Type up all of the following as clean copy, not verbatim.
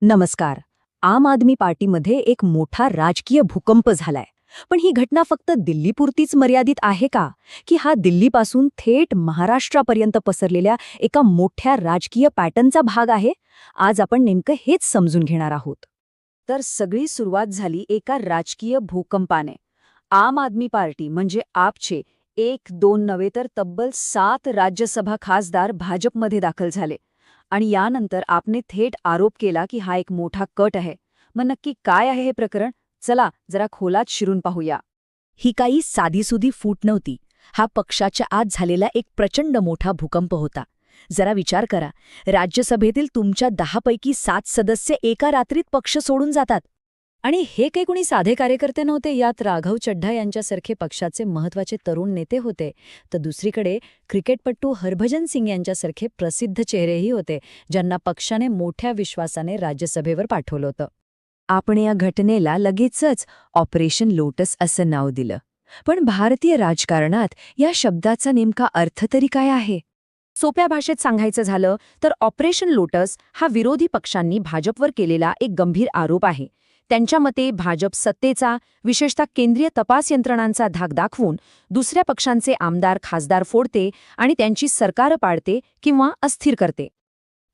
नमस्कार. आम आदमी पार्टीमध्ये एक मोठा राजकीय भूकंप झालाय. पण ही घटना फक्त दिल्लीपुरतीच मर्यादित आहे का? की हा दिल्लीपासून थेट महाराष्ट्रापर्यंत पसरलेल्या एका मोठ्या राजकीय पॅटर्नचा भाग आहे? आज आपण नेमकं हेच समजून घेणार आहोत. तर सगळी सुरुवात झाली एका राजकीय भूकंपाने. आम आदमी पार्टी म्हणजे आपचे 1-2 नव्हे तर तब्बल 7 राज्यसभा खासदार भाजपमध्ये दाखल झाले. आणि यानंतर आपने थेट आरोप केला की हा एक मोठा कट आहे. मग नक्की काय आहे हे प्रकरण? चला जरा खोलात शिरून पाहूया. ही काही साधीसुधी फूट नव्हती. हा पक्षाच्या आत झालेला एक प्रचंड मोठा भूकंप होता. जरा विचार करा, राज्यसभेतील तुमच्या 10 पैकी 7 सदस्य एका रात्रीत पक्ष सोडून जातात. आणि हे काही कुणी साधे कार्यकर्ते नव्हते. यात राघव चड्ढा यांच्यासारखे पक्षाचे महत्त्वाचे तरुण नेते होते. तर दुसरीकडे क्रिकेटपटू हरभजन सिंग यांच्यासारखे प्रसिद्ध चेहरेही होते, ज्यांना पक्षाने मोठ्या विश्वासाने राज्यसभेवर पाठवलं होतं. आपण या घटनेला लगेचच ऑपरेशन लोटस असं नाव दिलं. पण भारतीय राजकारणात या शब्दाचा नेमका अर्थ तरी काय आहे? सोप्या भाषेत सांगायचं झालं तर ऑपरेशन लोटस हा विरोधी पक्षांनी भाजपवर केलेला एक गंभीर आरोप आहे. त्यांच्या मते भाजप सत्तेचा, विशेषतः केंद्रीय तपास यंत्रणांचा धाक दाखवून दुसऱ्या पक्षांचे आमदार खासदार फोडते आणि त्यांची सरकारं पाडते किंवा अस्थिर करते.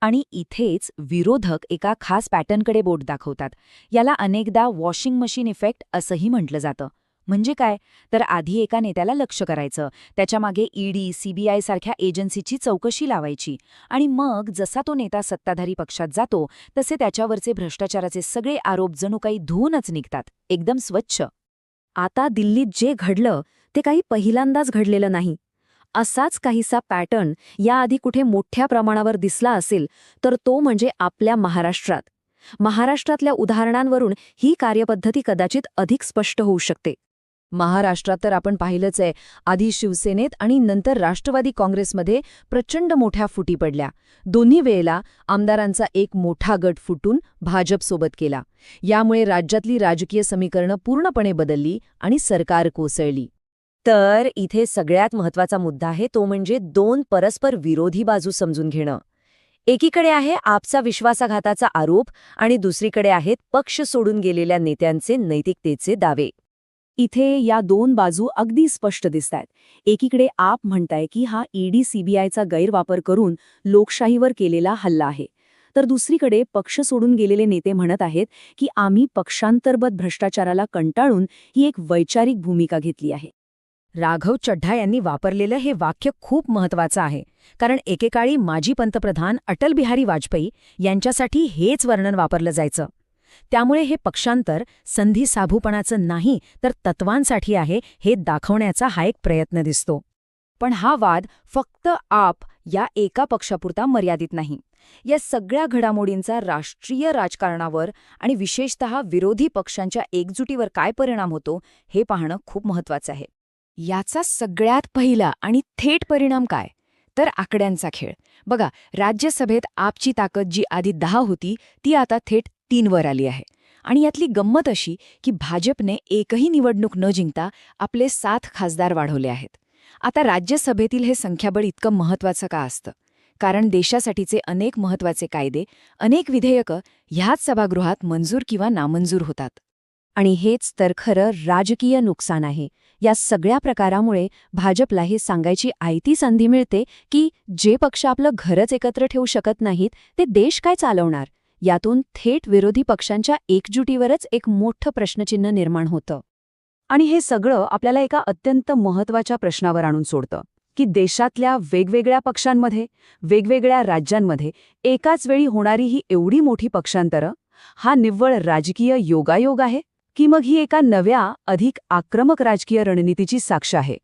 आणि इथेच विरोधक एका खास पॅटर्नकडे बोट दाखवतात. याला अनेकदा वॉशिंग मशीन इफेक्ट असंही म्हटलं जातं. म्हणजे काय? तर आधी एका नेत्याला लक्ष करायचं, त्याच्यामागे ईडी, सीबीआय सारख्या एजन्सीची चौकशी लावायची आणि मग जसा तो नेता सत्ताधारी पक्षात जातो तसे त्याच्यावरचे भ्रष्टाचाराचे सगळे आरोप जणू काही धुवूनच निघतात, एकदम स्वच्छ. आता दिल्लीत जे घडलं ते काही पहिल्यांदाच घडलेलं नाही. असाच काहीसा पॅटर्न याआधी कुठे मोठ्या प्रमाणावर दिसला असेल तर तो म्हणजे आपल्या महाराष्ट्रात. महाराष्ट्रातल्या उदाहरणांवरून ही कार्यपद्धती कदाचित अधिक स्पष्ट होऊ शकते. महाराष्ट्रात तर आपण पाहिलंच आहे, आधी शिवसेनेत आणि नंतर राष्ट्रवादी काँग्रेसमध्ये प्रचंड मोठ्या फुटी पडल्या. दोन्ही वेळेला आमदारांचा एक मोठा गट फुटून भाजपसोबत केला. यामुळे राज्यातली राजकीय समीकरणं पूर्णपणे बदलली आणि सरकार कोसळली. तर इथे सगळ्यात महत्त्वाचा मुद्दा आहे तो म्हणजे 2 परस्पर विरोधी बाजू समजून घेणं. एकीकडे आहे आपचा विश्वासघाताचा आरोप आणि दुसरीकडे आहेत पक्ष सोडून गेलेल्या नेत्यांचे नैतिकतेचे दावे. इथे या 2 बाजू अगदी स्पष्ट दिसतायत. एकीकडे आप म्हणताय की हा ईडी सीबीआयचा गैरवापर करून लोकशाहीवर केलेला हल्ला आहे, तर दुसरीकडे पक्ष सोडून गेलेले नेते म्हणत आहेत की आम्ही पक्षांतर्गत भ्रष्टाचाराला कंटाळून ही एक वैचारिक भूमिका घेतली आहे. राघव चड्ढा यांनी वापरलेलं हे वाक्य खूप महत्त्वाचं आहे, कारण एकेकाळी माजी पंतप्रधान अटल बिहारी वाजपेयी यांच्यासाठी हेच वर्णन वापरलं जायचं. त्यामुळे हे पक्षांतर संधी साधूपणाचं नाही तर तत्वांसाठी आहे हे दाखवण्याचा हा एक प्रयत्न दिसतो. पण हा वाद फक्त आप या एका पक्षापुरता मर्यादित नाही. या सगळ्या घडामोडींचा राष्ट्रीय राजकारणावर आणि विशेषतः विरोधी पक्षांच्या एकजुटीवर काय परिणाम होतो हे पाहणं खूप महत्त्वाचं आहे. याचा सगळ्यात पहिला आणि थेट परिणाम काय? तर आकड्यांचा खेळ. बघा, राज्यसभेत आपची ताकद जी आधी 10 होती ती आता थेट 3 वर आली आहे. आणि यातली गंमत अशी की भाजपने एकही निवडणूक न जिंकता आपले 7 खासदार वाढवले आहेत. आता राज्यसभेतील हे संख्याबळ इतकं महत्त्वाचं का असतं? कारण देशासाठीचे अनेक महत्त्वाचे कायदे, अनेक विधेयकं ह्याच सभागृहात मंजूर किंवा नामंजूर होतात. आणि हेच तर खरं राजकीय नुकसान आहे. या सगळ्या प्रकारामुळे भाजपला हे सांगायची आयती संधी मिळते की जे पक्ष आपलं घरच एकत्र ठेवू शकत नाहीत ते देश काय चालवणार. यातून थेट विरोधी पक्षांच्या एकजुटीवरच एक मोठं प्रश्नचिन्ह निर्माण होतं. आणि हे सगळं आपल्याला एका अत्यंत महत्त्वाच्या प्रश्नावर आणून सोडतं की देशातल्या वेगवेगळ्या पक्षांमध्ये, वेगवेगळ्या राज्यांमध्ये एकाच वेळी होणारी ही एवढी मोठी पक्षांतरं, हा निव्वळ राजकीय योगायोग आहे की मग ही एका नव्या, अधिक आक्रमक राजकीय रणनीतीची साक्ष आहे.